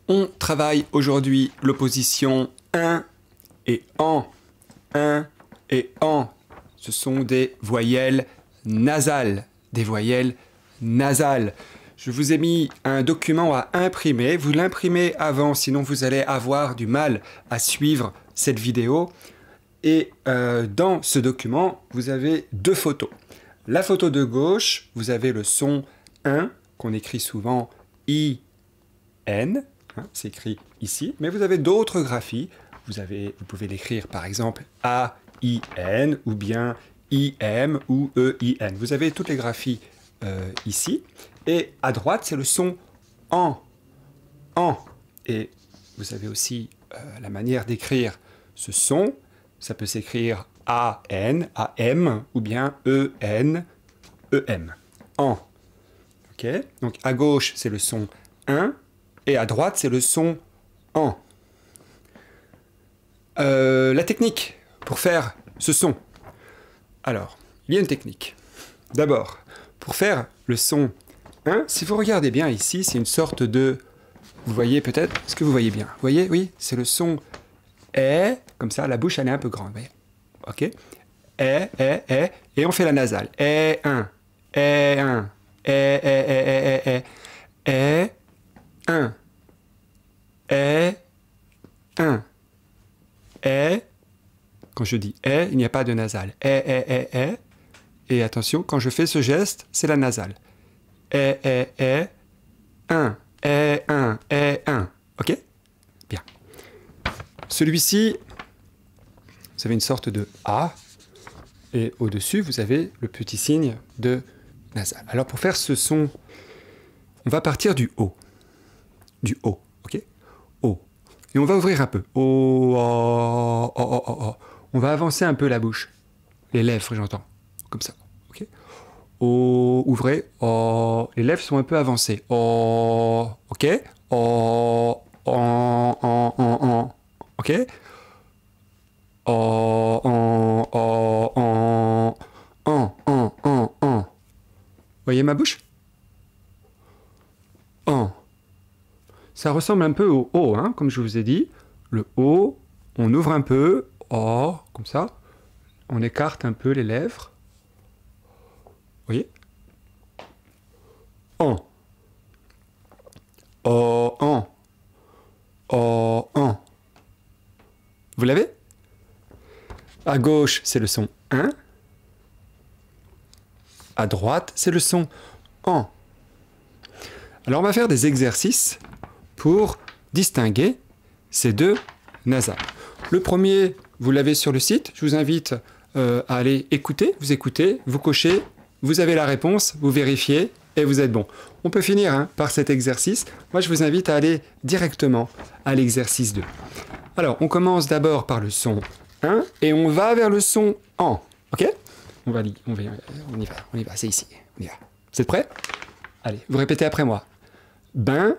On travaille aujourd'hui l'opposition un et en. Un et en. Ce sont des voyelles nasales. Des voyelles nasales. Je vous ai mis un document à imprimer. Vous l'imprimez avant, sinon vous allez avoir du mal à suivre cette vidéo. Et dans ce document, vous avez deux photos. La photo de gauche, vous avez le son 1, qu'on écrit souvent I-N. C'est écrit ici. Mais vous avez d'autres graphies. Vous pouvez l'écrire par exemple A-I-N ou bien I-M ou E-I-N. Vous avez toutes les graphies ici. Et à droite, c'est le son en. En. Et vous avez aussi la manière d'écrire ce son. Ça peut s'écrire A-N, A-M ou bien E-N, E-M. En. Ok. Donc à gauche, c'est le son 1 et à droite, c'est le son en. La technique pour faire ce son. Alors, il y a une technique. D'abord, pour faire le son 1, si vous regardez bien ici, c'est une sorte de... Vous voyez peut-être? Est-ce que vous voyez bien? Vous voyez? Oui, c'est le son est, comme ça, la bouche elle est un peu grande. Voyez. Ok? Est, et on fait la nasale. Est 1, est 1, est 1, est 1, est, quand je dis est, il n'y a pas de nasale. Est, et attention, quand je fais ce geste, c'est la nasale. Est 1, est 1, est 1. Ok? Bien. Celui-ci, vous avez une sorte de A, et au-dessus, vous avez le petit signe de nasal. Alors, pour faire ce son, on va partir du O. Du O, ok? O. Et on va ouvrir un peu. O, O, O, O, O. On va avancer un peu la bouche. Les lèvres, j'entends. Comme ça, ok? O, ouvrez. O. Les lèvres sont un peu avancées. O, ok? O, en. Ok? En. Voyez ma bouche? En. Ça ressemble un peu au O, hein, comme je vous ai dit. Le O, on ouvre un peu. O, comme ça. On écarte un peu les lèvres. Voyez? En. O, en. O, en. Vous l'avez? À gauche, c'est le son 1. À droite, c'est le son en. Alors, on va faire des exercices pour distinguer ces deux nasales. Le premier, vous l'avez sur le site. Je vous invite à aller écouter, vous cochez, vous avez la réponse, vous vérifiez et vous êtes bon. On peut finir par cet exercice. Moi, je vous invite à aller directement à l'exercice 2. Alors, on commence d'abord par le son 1 et on va vers le son en. Ok? On y va, c'est ici. On y va. Vous êtes prêts? Allez, vous répétez après moi. Ben,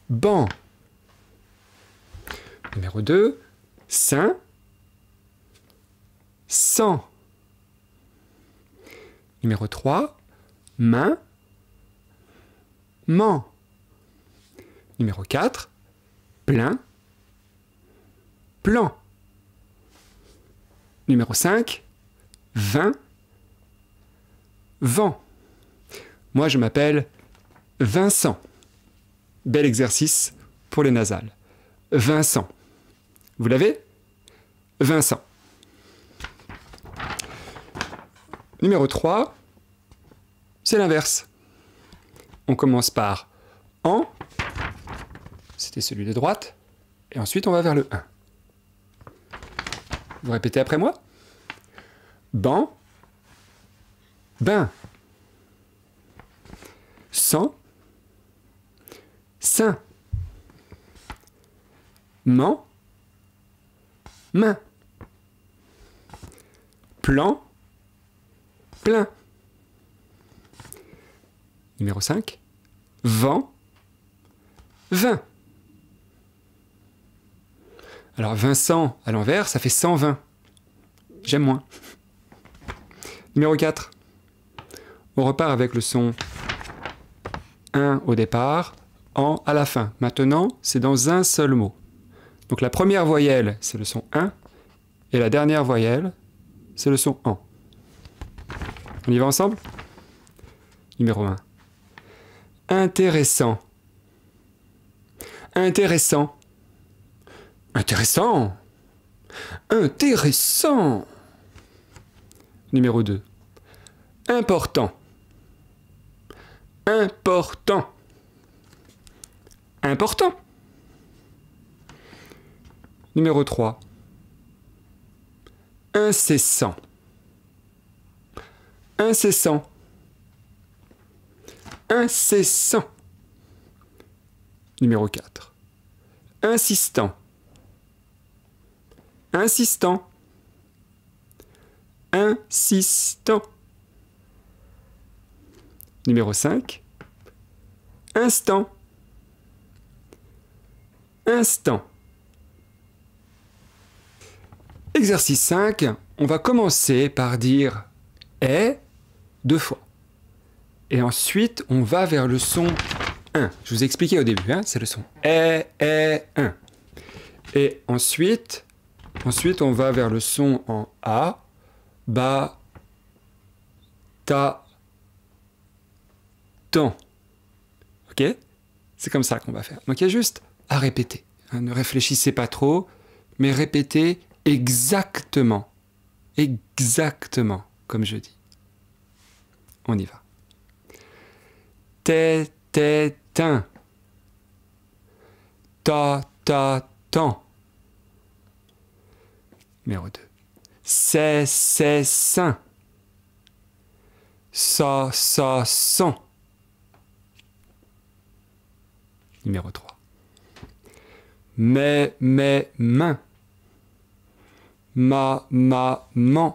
ban. Numéro 2, sein, sang. Numéro 3, main, ment. Numéro 4, plein, plan. Numéro 5, vin, vent. Moi, je m'appelle Vincent. Bel exercice pour les nasales. Vincent. Vous l'avez? Vincent. Numéro 3, c'est l'inverse. On commence par en, c'était celui de droite, et ensuite on va vers le 1. Vous répétez après moi? Ban, bain. Sang, sein. Ment, main. Plan, plein. Numéro 5, vent, vin. Alors Vincent à l'envers, ça fait 120. J'aime moins. Numéro 4, on repart avec le son 1 au départ, en à la fin. Maintenant, c'est dans un seul mot. Donc la première voyelle, c'est le son in, et la dernière voyelle, c'est le son en. On y va ensemble? Numéro 1. Intéressant. Intéressant. Intéressant. Intéressant. Numéro 2. Important. Important. Important. Numéro 3. Incessant. Incessant. Incessant. Numéro 4. Insistant. Insistant. Insistant. Numéro 5. Instant. Instant. Exercice 5, on va commencer par dire « est » 2 fois. Et ensuite, on va vers le son 1. Je vous ai expliqué au début, hein, c'est le son « est », « 1 ». Et ensuite, on va vers le son en « a », « ba », « ta », « tan ». Ok? C'est comme ça qu'on va faire. Donc il y a juste à répéter. Hein, ne réfléchissez pas trop, mais répétez exactement comme je dis. On y va. Té, té, tin. Ta, ta, tan. Numéro 2. C'est, sain. Ça, sang. Numéro 3. Mais, main. Ma, man.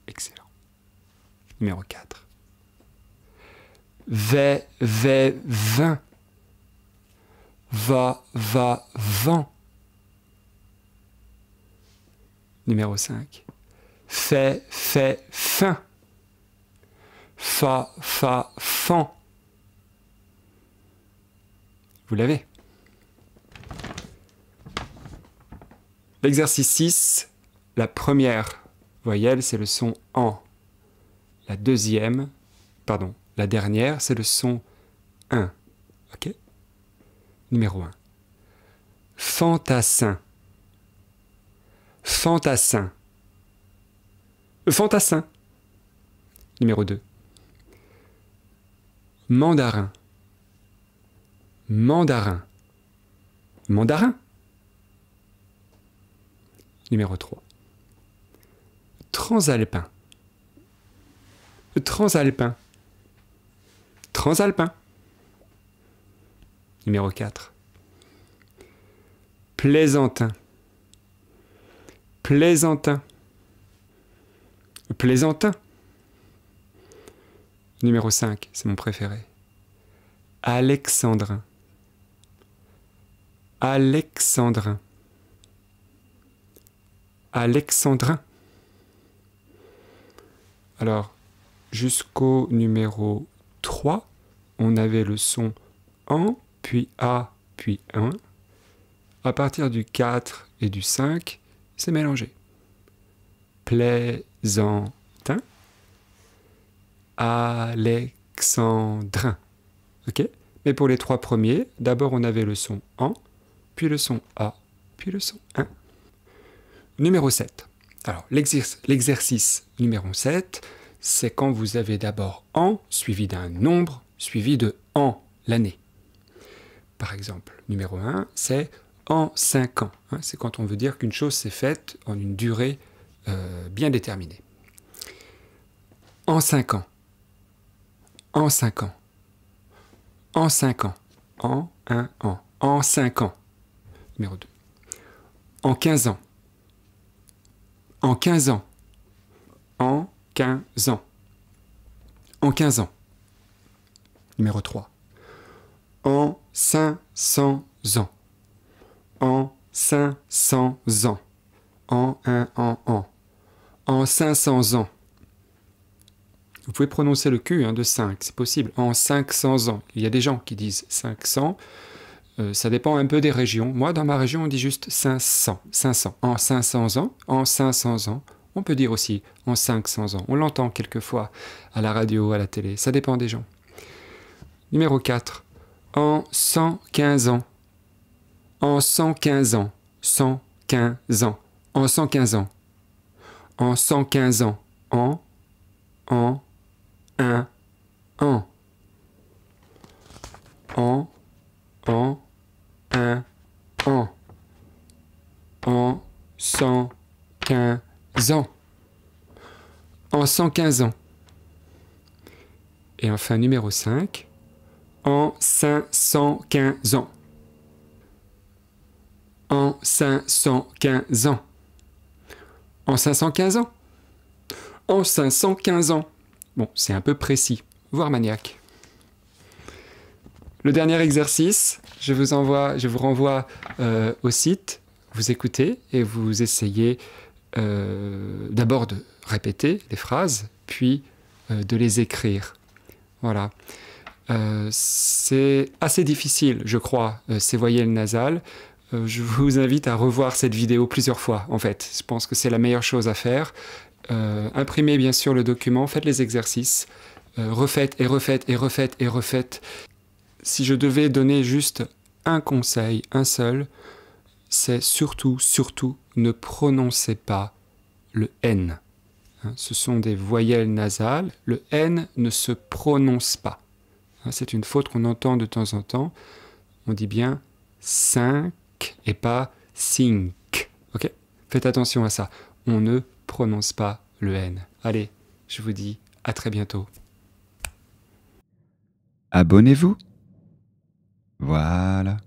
Excellent. Numéro 4. Vin. Va, vent. Numéro 5. Fait, fin. Fa, fan. Vous l'avez. L'exercice 6, la première voyelle, c'est le son en. La dernière, c'est le son un. Ok? Numéro 1. Fantassin. Fantassin. Fantassin. Numéro 2. Mandarin. Mandarin. Mandarin. Numéro 3. Transalpin. Transalpin. Transalpin. Numéro 4. Plaisantin. Plaisantin. Plaisantin. Numéro 5, c'est mon préféré. Alexandrin. Alexandrin. Alexandrin. Alors, jusqu'au numéro 3, on avait le son en, puis a, puis un. À partir du 4 et du 5, c'est mélangé. Plaisantin. Alexandrin. Ok? Mais pour les 3 premiers, d'abord on avait le son en, puis le son a, puis le son 1. Numéro 7. Alors, l'exercice numéro 7, c'est quand vous avez d'abord en, suivi d'un nombre, suivi de en, l'année. Par exemple, numéro 1, c'est en 5 ans. Hein, c'est quand on veut dire qu'une chose s'est faite en une durée bien déterminée. En 5 ans. En 5 ans. En 5 ans. En 1 an. En 5 ans. Numéro 2. En 15 ans. En 15 ans. En 15 ans. En 15 ans. Numéro 3. En 500 ans. En 500 ans. En 1 an. En 500 ans. Vous pouvez prononcer le Q de 5, c'est possible. En 500 ans. Il y a des gens qui disent 500. Ça dépend un peu des régions. Moi, dans ma région, on dit juste 500. 500. En 500 ans. En 500 ans. On peut dire aussi en 500 ans. On l'entend quelquefois à la radio, à la télé. Ça dépend des gens. Numéro 4. En 115 ans. En 115 ans. 115 ans. En 115 ans. En 115 ans. En. En. Un. En. En. En. Un. En. En 115 ans. En 115 ans. Et enfin, numéro 5. En 515 ans. En 515 ans. En 515 ans. En 515 ans. Bon, c'est un peu précis, voire maniaque. Le dernier exercice, je vous renvoie au site, vous écoutez et vous essayez d'abord de répéter les phrases, puis de les écrire. Voilà. C'est assez difficile, je crois, ces voyelles nasales. Je vous invite à revoir cette vidéo plusieurs fois, en fait. Je pense que c'est la meilleure chose à faire. Imprimez bien sûr le document, faites les exercices, refaites et refaites et refaites et refaites. Si je devais donner juste un conseil, un seul, c'est surtout, ne prononcez pas le N. Ce sont des voyelles nasales. Le N ne se prononce pas. C'est une faute qu'on entend de temps en temps. On dit bien 5 et pas 5. Ok ? Faites attention à ça. On ne prononce pas le N. Allez, je vous dis à très bientôt. Abonnez-vous. Voilà.